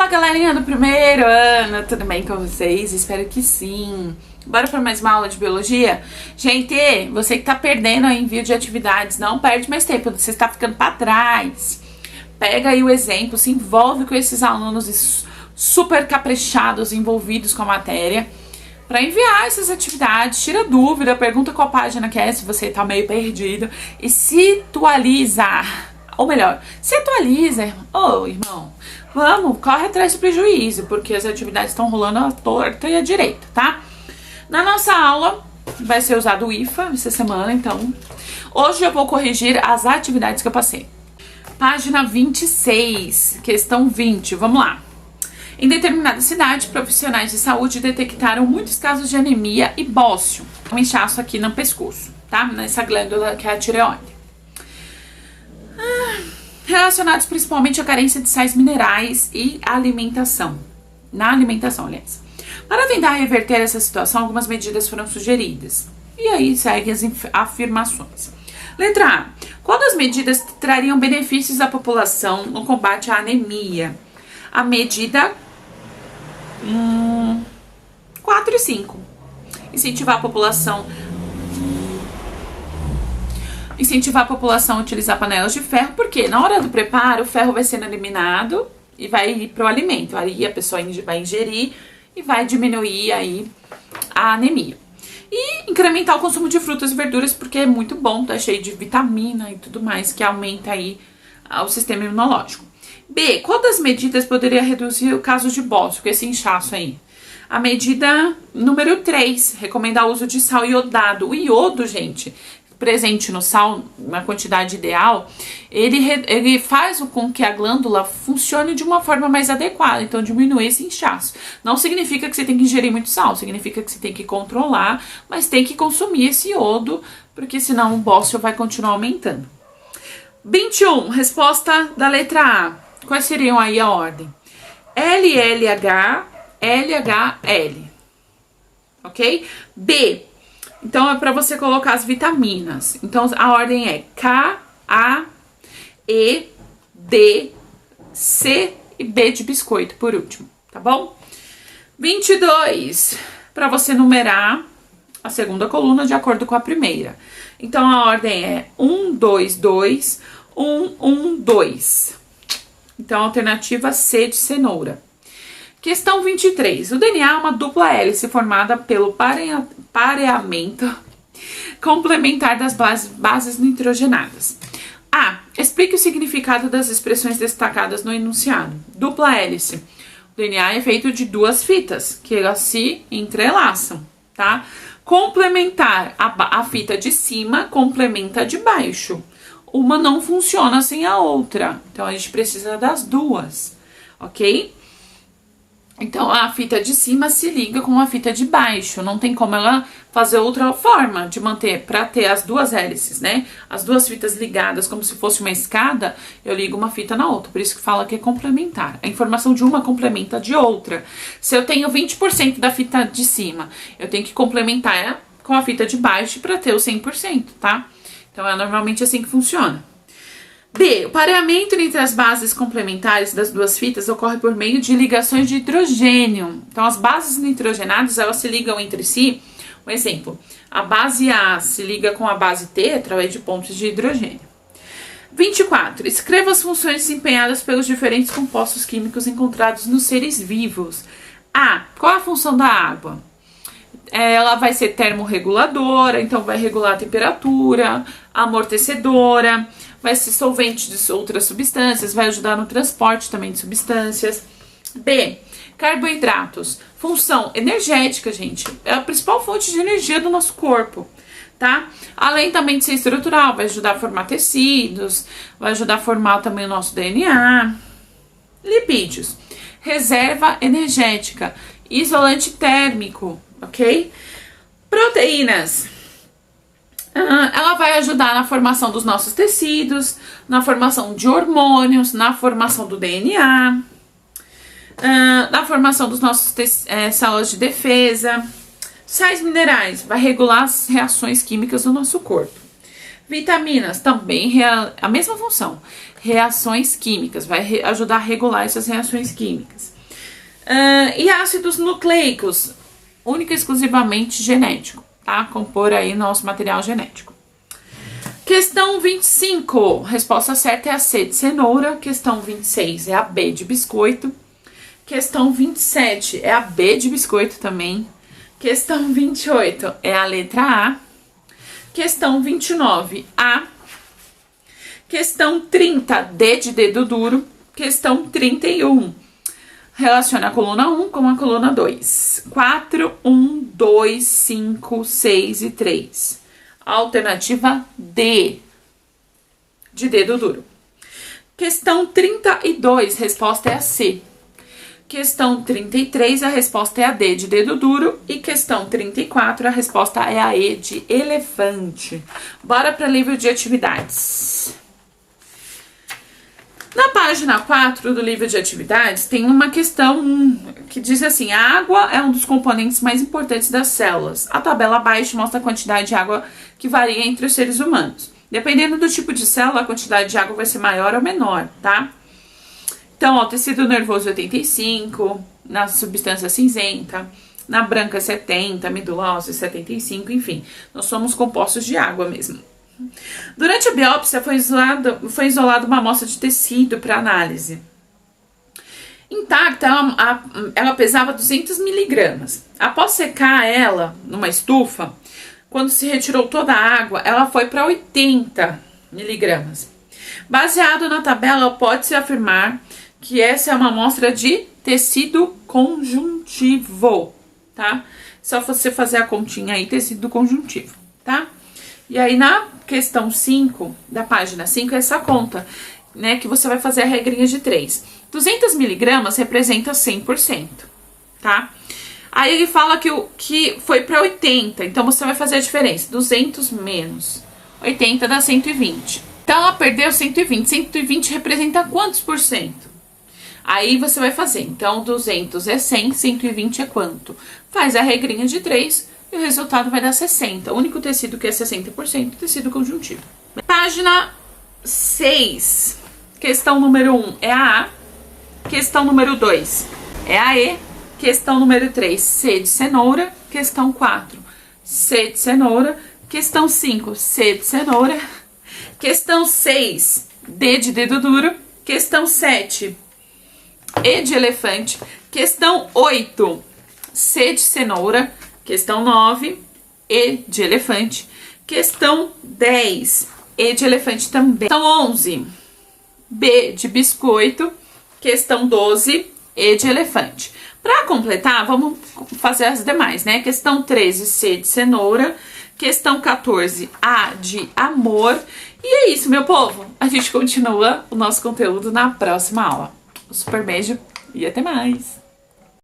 galerinha do primeiro ano, tudo bem com vocês? Espero que sim. Bora para mais uma aula de biologia? Gente, você que tá perdendo o envio de atividades, não perde mais tempo, você está ficando para trás. Pega aí o exemplo, se envolve com esses alunos super caprichados, envolvidos com a matéria, para enviar essas atividades, tira dúvida, pergunta qual página que é, se você tá meio perdido, e se atualiza. Ou melhor, se atualiza, irmão, vamos, corre atrás do prejuízo, porque as atividades estão rolando à torta e à direita, tá? Na nossa aula, vai ser usado o IFA essa semana, então, hoje eu vou corrigir as atividades que eu passei. Página 26, questão 20, vamos lá. Em determinada cidade, profissionais de saúde detectaram muitos casos de anemia e bócio, um inchaço aqui no pescoço, tá? Nessa glândula que é a tireoide. Relacionados principalmente à carência de sais minerais e alimentação. Na alimentação, aliás. Para tentar reverter essa situação, algumas medidas foram sugeridas. E aí seguem as afirmações. Letra A. Qual das medidas trariam benefícios à população no combate à anemia? A medida 4 e 5. Incentivar a população a utilizar panelas de ferro, porque na hora do preparo o ferro vai sendo eliminado e vai ir para o alimento. Aí a pessoa vai ingerir e vai diminuir aí a anemia. E incrementar o consumo de frutas e verduras, porque é muito bom, tá cheio de vitamina e tudo mais, que aumenta aí o sistema imunológico. B. Qual das medidas poderia reduzir o caso de bócio, com esse inchaço aí? A medida número 3, recomendar o uso de sal iodado. O iodo, gente, presente no sal, na quantidade ideal, ele faz com que a glândula funcione de uma forma mais adequada, então diminui esse inchaço. Não significa que você tem que ingerir muito sal, significa que você tem que controlar, mas tem que consumir esse iodo, porque senão o bócio vai continuar aumentando. 21, resposta da letra A. Quais seriam aí a ordem? LLH, LHL, ok? B. Então, é para você colocar as vitaminas. Então, a ordem é K, A, E, D, C e B de biscoito, por último, tá bom? 22, para você numerar a segunda coluna de acordo com a primeira. Então, a ordem é 1, 2, 2, 1, 1, 2. Então, a alternativa C de cenoura. Questão 23. O DNA é uma dupla hélice formada pelo pareamento complementar das bases nitrogenadas. A. Explique o significado das expressões destacadas no enunciado. Dupla hélice. O DNA é feito de duas fitas, que elas se entrelaçam, tá? Complementar. A fita de cima complementa a de baixo. Uma não funciona sem a outra. Então, a gente precisa das duas, ok? Então, a fita de cima se liga com a fita de baixo. Não tem como ela fazer outra forma de manter, para ter as duas hélices, né? As duas fitas ligadas como se fosse uma escada, eu ligo uma fita na outra. Por isso que fala que é complementar. A informação de uma complementa a de outra. Se eu tenho 20% da fita de cima, eu tenho que complementar com a fita de baixo para ter o 100%, tá? Então, é normalmente assim que funciona. B. O pareamento entre as bases complementares das duas fitas ocorre por meio de ligações de hidrogênio. Então, as bases nitrogenadas, elas se ligam entre si. Um exemplo, a base A se liga com a base T através de pontos de hidrogênio. 24. Escreva as funções desempenhadas pelos diferentes compostos químicos encontrados nos seres vivos. A. Qual a função da água? Ela vai ser termorreguladora, então vai regular a temperatura, amortecedora, vai ser solvente de outras substâncias, vai ajudar no transporte também de substâncias. B. Carboidratos. Função energética, gente. É a principal fonte de energia do nosso corpo, tá? Além também de ser estrutural, vai ajudar a formar tecidos, vai ajudar a formar também o nosso DNA. Lipídios. Reserva energética. Isolante térmico, ok? Proteínas. Ela vai ajudar na formação dos nossos tecidos, na formação de hormônios, na formação do DNA, na formação dos nossos células de defesa. Sais minerais, vai regular as reações químicas do nosso corpo. Vitaminas, também a mesma função. Reações químicas, vai ajudar a regular essas reações químicas. E ácidos nucleicos, única e exclusivamente genético, tá? Compor aí nosso material genético. Questão 25, resposta certa é a C de cenoura. Questão 26 é a B de biscoito. Questão 27 é a B de biscoito também. Questão 28 é a letra A. Questão 29, A. Questão 30, D de dedo duro. Questão 31, relaciona a coluna 1 com a coluna 2. 4, 1, 2, 5, 6 e 3. Alternativa D, de dedo duro. Questão 32, resposta é a C. Questão 33, a resposta é a D, de dedo duro. E questão 34, a resposta é a E, de elefante. Bora para livro de atividades. Na página 4 do livro de atividades, tem uma questão que diz assim: a água é um dos componentes mais importantes das células. A tabela abaixo mostra a quantidade de água que varia entre os seres humanos. Dependendo do tipo de célula, a quantidade de água vai ser maior ou menor, tá? Então, ó, tecido nervoso 85, na substância cinzenta, na branca 70, medula óssea 75, enfim. Nós somos compostos de água mesmo. Durante a biópsia foi isolada uma amostra de tecido para análise. Intacta, ela pesava 200 miligramas. Após secar ela numa estufa, quando se retirou toda a água, ela foi para 80 miligramas. Baseado na tabela, pode-se afirmar que essa é uma amostra de tecido conjuntivo, tá? Só você fazer a continha aí, tecido conjuntivo, tá? E aí, na questão 5, da página 5, é essa conta, né? Que você vai fazer a regrinha de 3. 200 miligramas representa 100%, tá? Aí ele fala que foi para 80, então você vai fazer a diferença. 200 menos 80 dá 120. Então, ela perdeu 120. 120 representa quantos por cento? Aí você vai fazer, então 200 é 100, 120 é quanto? Faz a regrinha de 3 e o resultado vai dar 60. O único tecido que é 60% é tecido conjuntivo. Página 6, questão número 1 é a A, questão número 2 é a E, questão número 3, C de cenoura, questão 4, C de cenoura, questão 5, C de cenoura, questão 6, D de dedo duro, questão 7, E de elefante, questão 8, C de cenoura, questão 9, E de elefante, questão 10, E de elefante também, questão 11, B de biscoito, questão 12, E de elefante. Para completar, vamos fazer as demais, né? Questão 13, C de cenoura, questão 14, A de amor. E é isso, meu povo. A gente continua o nosso conteúdo na próxima aula. Um super beijo e até mais!